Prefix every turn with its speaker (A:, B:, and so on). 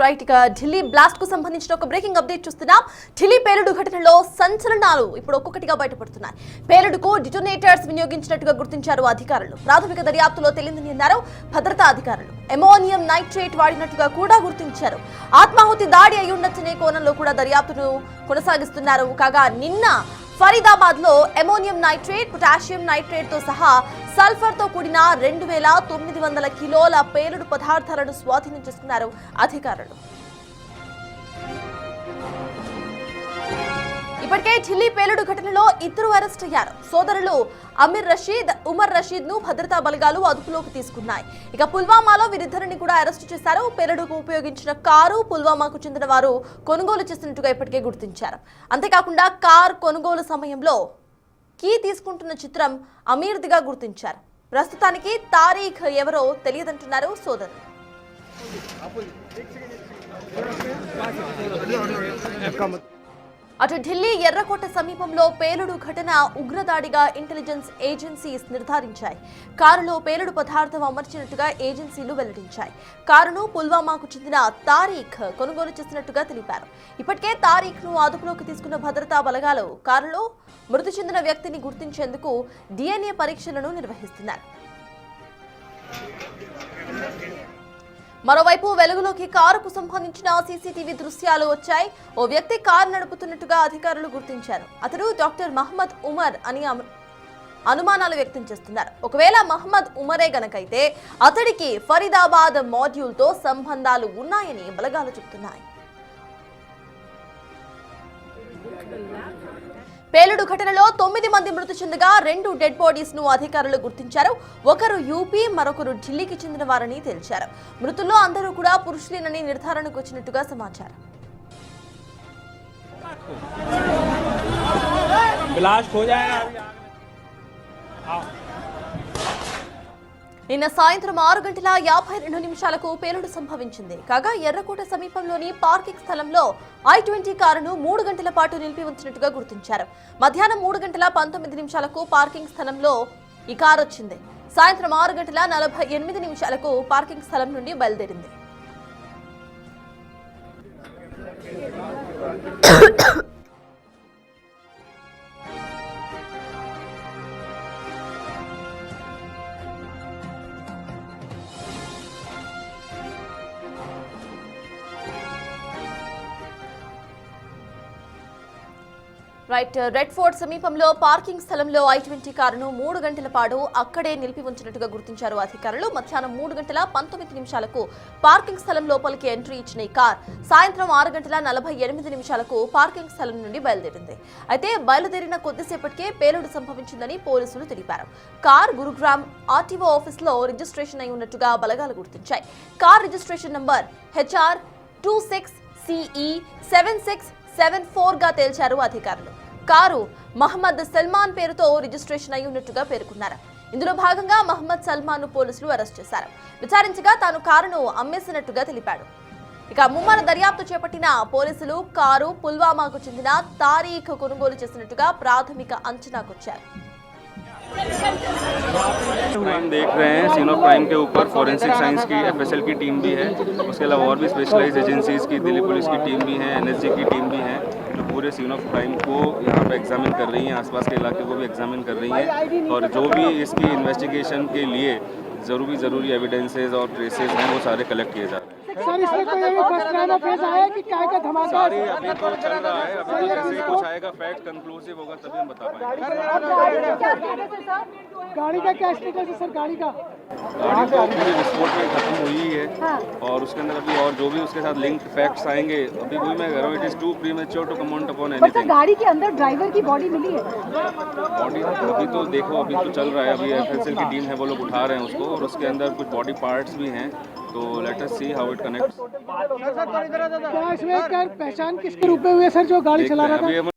A: Right ఇక Delhi blast కు సంబంధించిన ఒక బ్రేకింగ్ అప్డేట్ చూస్తున్నాం. ఢిల్లీ పేలుడు ఘటనలో సంచలనాలు ఇప్పుడు ఒక్కొక్కటిగా బయటపడుతున్నాయి. పేలుడుకు డిటోనేటర్స్ వినియోగించినట్టుగా గుర్తించారు అధికారులు. ప్రాథమిక దర్యాప్తులో తేలిందని అన్నారు భద్రతా అధికారులు. అమోనియం నైట్రేట్ వాడినట్టుగా కూడా గుర్తించారు. ఆత్మాహుతి దాడి అయి ఉండొచ్చనే కోణంలో కూడా దర్యాప్తును కొనసాగిస్తున్నారు. కాగా నిన్న ఫరీదాబాద్ లో అమోనియం నైట్రేట్, పొటాషియం నైట్రేట్ తో సహా సల్ఫర్ తో కూడిన 2900 కిలోల పేలుడు పదార్థాలను స్వాధీనం చేసుకున్నారు అధికారులు. ఇప్పటికే ఢిల్లీ పేలుడు ఘటనలో ఇద్దరు అరెస్ట్ అయ్యారు. సోదరులు అమీర్ రషీద్, ఉమర్ రషీద్ ను భద్రతా బలగాలు అదుపులోకి తీసుకున్నాయి. ఇక పుల్వామాలో వీరిద్దరిని కూడా అరెస్టు చేశారు. పేలుడుకు ఉపయోగించిన కారు పుల్వామాకు చెందిన వారు కొనుగోలు చేసినట్టుగా ఇప్పటికే గుర్తించారు. అంతేకాకుండా కార్ కొనుగోలు సమయంలో కీ తీసుకుంటున్న చిత్రం అమీర్దిగా గుర్తించారు. ప్రస్తుతానికి తారీఖ్ ఎవరో తెలియదంటున్నారు సోదరులు. అటు ఢిల్లీ ఎర్రకోట సమీపంలో పేలుడు ఘటన ఉగ్రదాడిగా ఇంటెలిజెన్స్ ఏజెన్సీస్ నిర్ధారించాయి. కారులో పేలుడు పదార్థం అమర్చినట్టుగా ఏజెన్సీలు వెల్లడించాయి. కారును పుల్వామాకు చెందిన తారీఖ్ కొనుగోలు చేసినట్టుగా తెలిపారు. ఇప్పటికే తారీఖ్ ను అదుపులోకి తీసుకున్న భద్రతా బలగాలు కారులో మృతి చెందిన వ్యక్తిని గుర్తించేందుకు DNA పరీక్షలను నిర్వహిస్తున్నారు. మరోవైపు వెలుగులోకి కారుకు సంబంధించిన సీసీటీవీ దృశ్యాలు వచ్చాయి. ఓ వ్యక్తి కారు నడుపుతున్నట్టుగా అధికారులు గుర్తించారు. అతడు డాక్టర్ మహమ్మద్ ఉమర్ అని అనుమానాలు వ్యక్తం చేస్తున్నారు. ఒకవేళ మహమ్మద్ ఉమరే గనకైతే అతడికి ఫరీదాబాద్ మాడ్యూల్ తో సంబంధాలు ఉన్నాయని బలగాలు చెబుతున్నాయి. పేలుడు ఘటనలో 9 మంది మృతి చెందగా 2 డెడ్ బాడీస్ ను అధికారులు గుర్తించారు. ఒకరు యూపీ, మరొకరు ఢిల్లీకి చెందిన వారని తేల్చారు. మృతుల్లో అందరూ కూడా పురుషులేనని నిర్ధారణకు వచ్చినట్టుగా సమాచారం. నిన్న సాయంత్రం 6:52 పేలుడు సంభవించింది. కాగా ఎర్రకోట సమీపంలోని పార్కింగ్ స్థలంలో I-20 కారును 3 గంటల పాటు నిలిపి ఉంచినట్టుగా గుర్తించారు. మధ్యాహ్నం 3:19 పార్కింగ్ స్థలంలో ఈ కారు వచ్చింది. సాయంత్రం 6:48 పార్కింగ్ స్థలం నుండి బయలుదేరింది. రైట్ రెడ్ ఫోర్ట్ సమీపంలో పార్కింగ్ స్థలంలో I-20 కారును 3 గంటల పాటు అక్కడే నిలిపి ఉంచినట్టుగా గుర్తించారు అధికారులు. మధ్యాహ్నం 3:19 పార్కింగ్ స్థలం లోపలికి ఎంట్రీ ఇచ్చిన ఈ కార్ సాయంత్రం 6:48 పార్కింగ్ స్థలం నుండి బయలుదేరింది. అయితే బయలుదేరిన కొద్దిసేపటికే పేలుడు సంభవించిందని పోలీసులు తెలిపారు. కార్ గురుగ్రామ్ RTO ఆఫీస్ లో రిజిస్ట్రేషన్ అయి ఉన్నట్టుగా బలగాలు గుర్తించాయి. Car registration number HR 26CE 7674 గా తేల్చారు అధికారులు. కారు మహమ్మద్ సల్మాన్ పేరుతో రిజిస్ట్రేషన్ అయి ఉన్నట్టుగా పేర్కొన్నారు. ఇందులో భాగంగా మహమ్మద్ సల్మాన్ ను పోలీసులు అరెస్ట్ చేశారు. విచారించగా తాను కారును అమ్మేసినట్టుగా తెలిపాడు. ఇక ముమ్మర దర్యాప్తు చేపట్టిన పోలీసులు కారు పుల్వామాకు చెందిన తారీఖ్ కొనుగోలు చేసినట్టుగా ప్రాథమిక అంచనాకొచ్చారు.
B: हम देख रहे हैं सीन ऑफ क्राइम के ऊपर फॉरेंसिक साइंस की FSL की टीम भी है, उसके अलावा और भी स्पेशलाइज्ड एजेंसीज की दिल्ली पुलिस की टीम भी है, NSG की टीम भी है, जो पूरे सीन ऑफ क्राइम को यहाँ पे एग्जामिन कर रही हैं, आसपास के इलाके को भी एग्जामिन कर रही हैं और जो भी इसकी इन्वेस्टिगेशन के लिए ज़रूरी एविडेंसेज और ट्रेसेस हैं वो सारे कलेक्ट किए जा रहे हैं।
C: सर इसमें कोई अभी फर्स्ट लाइन ऑफ फेस आया कि क्या का धमाका
B: सारी अभी तो चल रहा है, अभी तो जैसे कुछ आएगा फैक्ट कंक्लूसिव होगा तभी हम बता पाएंगे।
C: गाड़ी का क्या स्टेटस है सर? गाड़ी तो
B: पूरी विस्फोट में खत्म हुई है और उसके अंदर अभी और जो भी उसके साथ लिंक्ड फैक्ट्स आएंगे अभी वही मैं कह रहा हूँ, it is too premature to comment upon anything.
D: गाड़ी के अंदर ड्राइवर की बॉडी मिली है?
B: बॉडी अभी तो देखो, अभी तो चल रहा है, अभी FSL की टीम है वो लोग उठा रहे हैं उसको और उसके अंदर कुछ बॉडी पार्ट्स भी हैं, तो let us see how it connects.
C: क्या इसमें पहचान किसके रूप में हुई है सर जो गाड़ी चला रहा था?